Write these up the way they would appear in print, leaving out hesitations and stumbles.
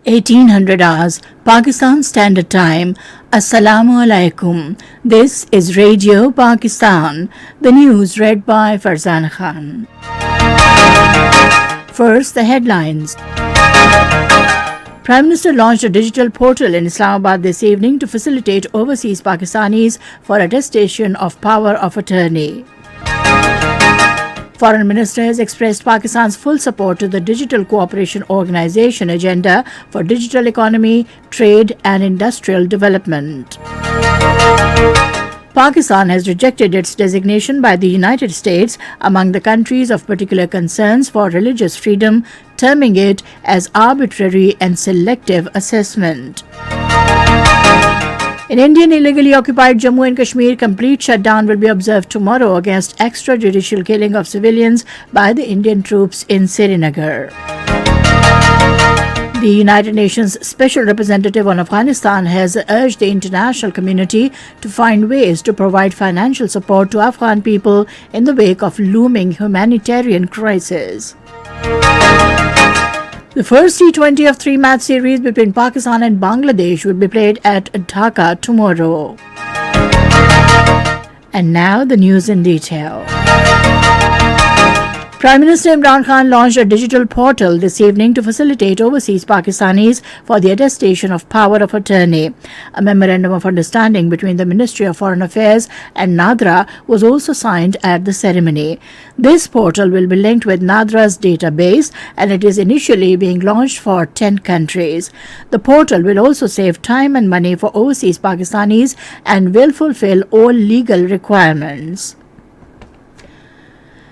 1800 hours, Pakistan Standard Time. Assalamu alaikum. This is Radio Pakistan. The news read by Farzan Khan. First, the headlines. Prime Minister launched a digital portal in Islamabad this evening to facilitate overseas Pakistanis for attestation of power of attorney. Foreign Minister has expressed Pakistan's full support to the Digital Cooperation Organization agenda for digital economy, trade and industrial development. Pakistan has rejected its designation by the United States among the countries of particular concerns for religious freedom, terming it as arbitrary and selective assessment. In Indian illegally occupied Jammu and Kashmir, complete shutdown will be observed tomorrow against extrajudicial killing of civilians by the Indian troops in Srinagar. The United Nations Special Representative on Afghanistan has urged the international community to find ways to provide financial support to Afghan people in the wake of looming humanitarian crisis. The first T20 of three-match series between Pakistan and Bangladesh will be played at Dhaka tomorrow. And now the news in detail. Prime Minister Imran Khan launched a digital portal this evening to facilitate overseas Pakistanis for the attestation of power of attorney. A memorandum of understanding between the Ministry of Foreign Affairs and NADRA was also signed at the ceremony. This portal will be linked with NADRA's database and it is initially being launched for 10 countries. The portal will also save time and money for overseas Pakistanis and will fulfill all legal requirements.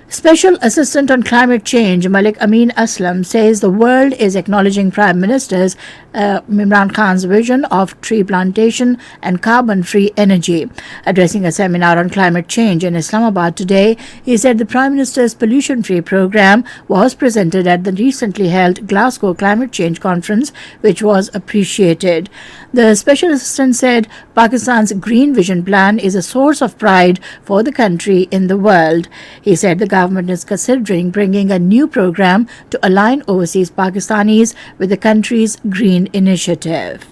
Special Assistant on Climate Change Malik Amin Aslam says the world is acknowledging Prime Minister's Imran Khan's vision of tree plantation and carbon-free energy. Addressing a seminar on climate change in Islamabad today, he said the Prime Minister's pollution-free program was presented at the recently held Glasgow Climate Change Conference, which was appreciated. The Special Assistant said Pakistan's Green Vision Plan is a source of pride for the country in the world. He said the government is considering bringing a new program to align overseas Pakistanis with the country's green initiative.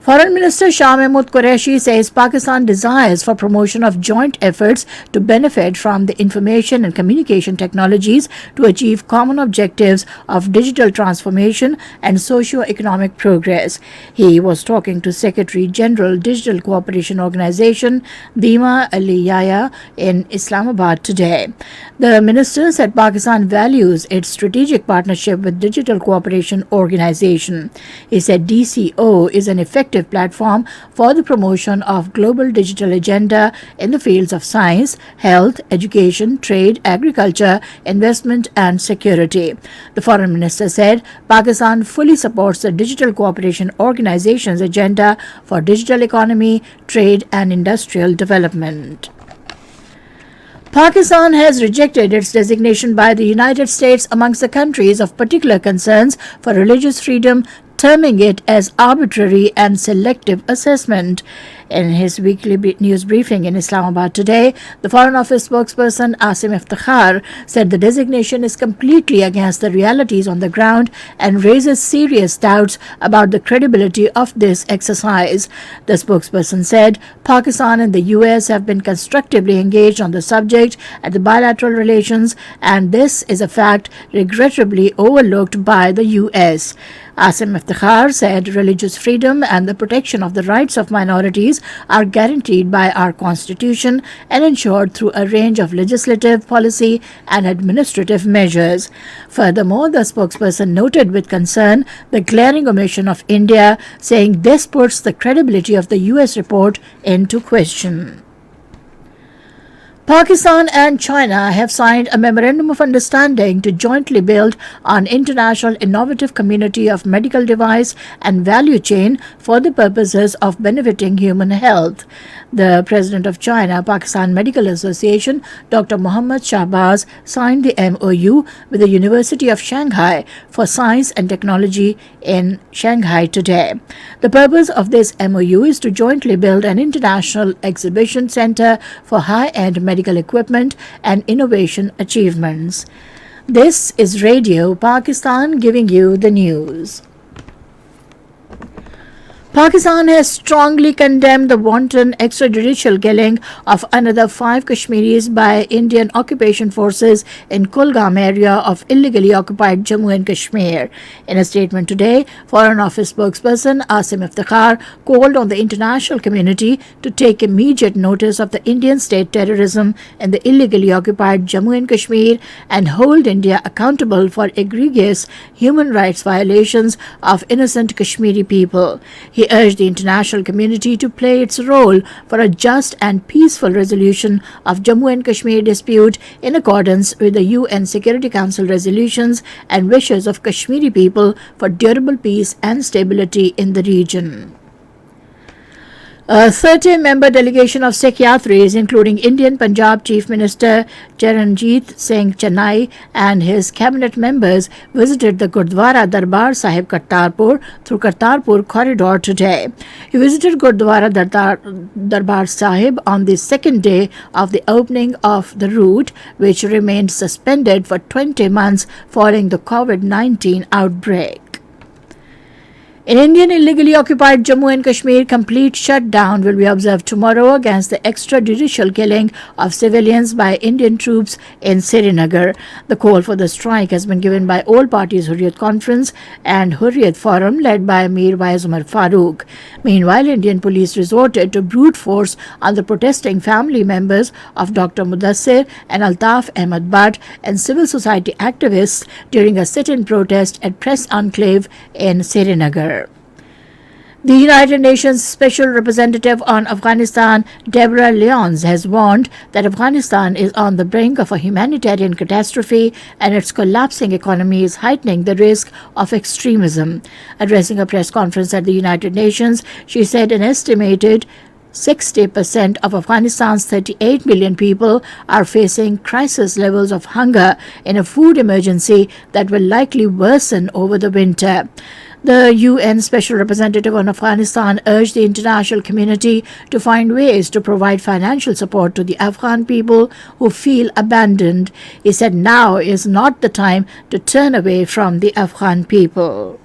Foreign Minister Shah Mahmood Qureshi says Pakistan desires for promotion of joint efforts to benefit from the information and communication technologies to achieve common objectives of digital transformation and socio-economic progress. He was talking to Secretary General Digital Cooperation Organization Dima Ali Yahya in Islamabad today. The minister said Pakistan values its strategic partnership with Digital Cooperation Organization. He said DCO is an effective platform for the promotion of global digital agenda in the fields of science, health, education, trade, agriculture, investment and security. The foreign minister said Pakistan fully supports the Digital Cooperation Organization's agenda for digital economy, trade and industrial development. Pakistan has rejected its designation by the United States amongst the countries of particular concerns for religious freedom, terming it as arbitrary and selective assessment. In his weekly news briefing in Islamabad today, the Foreign Office spokesperson Asim Iftikhar said the designation is completely against the realities on the ground and raises serious doubts about the credibility of this exercise. The spokesperson said Pakistan and the US have been constructively engaged on the subject at the bilateral relations, and this is a fact regrettably overlooked by the US. Asim Iftikhar said religious freedom and the protection of the rights of minorities are guaranteed by our constitution and ensured through a range of legislative, policy and administrative measures. Furthermore, the spokesperson noted with concern the glaring omission of India, saying this puts the credibility of the US report into question. Pakistan and China have signed a memorandum of understanding to jointly build an international innovative community of medical device and value chain for the purposes of benefiting human health. The President of China Pakistan Medical Association, Dr. Mohammad Shahbaz, signed the MOU with the University of Shanghai for Science and Technology in Shanghai today. The purpose of this MOU is to jointly build an international exhibition center for high-end medical equipment and innovation achievements. This is Radio Pakistan giving you the news. Pakistan has strongly condemned the wanton extrajudicial killing of another 5 Kashmiris by Indian occupation forces in Kulgam area of illegally occupied Jammu and Kashmir. In a statement today, Foreign Office spokesperson Asim Iftikhar called on the international community to take immediate notice of the Indian state terrorism in the illegally occupied Jammu and Kashmir and hold India accountable for egregious human rights violations of innocent Kashmiri people. He urged the international community to play its role for a just and peaceful resolution of Jammu and Kashmir dispute in accordance with the UN Security Council resolutions and wishes of Kashmiri people for durable peace and stability in the region. A 30-member delegation of Sikh Yatris, including Indian Punjab Chief Minister Charanjit Singh Chennai and his cabinet members, visited the Gurdwara Darbar Sahib Kartarpur through Kartarpur corridor today. He visited Gurdwara Darbar Sahib on the second day of the opening of the route, which remained suspended for 20 months following the COVID-19 outbreak. In Indian illegally occupied Jammu and Kashmir, complete shutdown will be observed tomorrow against the extrajudicial killing of civilians by Indian troops in Srinagar. The call for the strike has been given by All Parties Hurriyat Conference and Hurriyat Forum led by Mir Wais Umar Farooq. Meanwhile, Indian police resorted to brute force on the protesting family members of Dr. Mudassir and Altaf Ahmed Bhatt and civil society activists during a sit-in protest at Press Enclave in Srinagar. The United Nations Special Representative on Afghanistan, Deborah Lyons, has warned that Afghanistan is on the brink of a humanitarian catastrophe and its collapsing economy is heightening the risk of extremism. Addressing a press conference at the United Nations, she said an estimated 60% of Afghanistan's 38 million people are facing crisis levels of hunger in a food emergency that will likely worsen over the winter. The UN Special Representative on Afghanistan urged the international community to find ways to provide financial support to the Afghan people who feel abandoned. He said now is not the time to turn away from the Afghan people.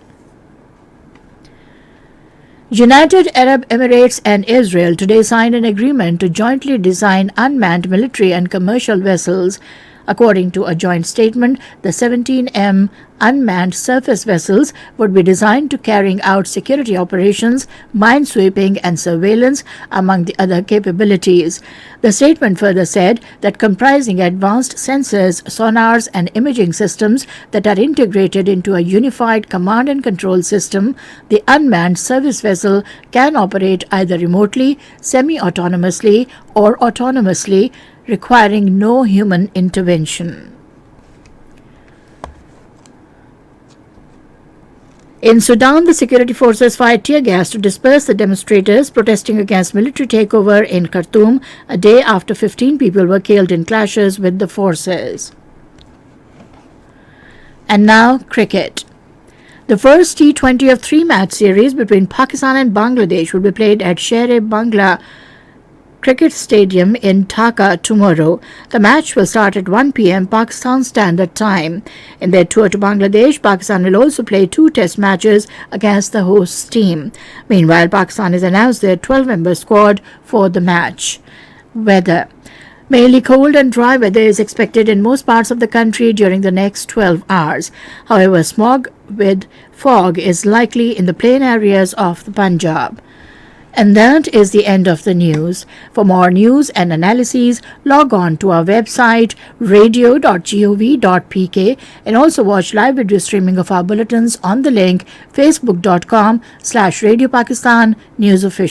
United Arab Emirates and Israel today signed an agreement to jointly design unmanned military and commercial vessels. According to a joint statement, the 17M unmanned surface vessels would be designed to carrying out security operations, minesweeping and surveillance, among the other capabilities. The statement further said that comprising advanced sensors, sonars and imaging systems that are integrated into a unified command and control system, the unmanned service vessel can operate either remotely, semi-autonomously or autonomously, requiring no human intervention. In Sudan, the security forces fired tear gas to disperse the demonstrators protesting against military takeover in Khartoum a day after 15 people were killed in clashes with the forces. And now, cricket. The first T20 of 3-match series between Pakistan and Bangladesh will be played at Sher-e-Bangla Cricket Stadium in Dhaka tomorrow. The match will start at 1 p.m. Pakistan Standard Time. In their tour to Bangladesh, Pakistan will also play 2 test matches against the host team. Meanwhile, Pakistan has announced their 12-member squad for the match. Weather. Mainly cold and dry weather is expected in most parts of the country during the next 12 hours. However, smog with fog is likely in the plain areas of the Punjab. And that is the end of the news. For more news and analyses, log on to our website radio.gov.pk and also watch live video streaming of our bulletins on the link facebook.com/Radio Pakistan News Official.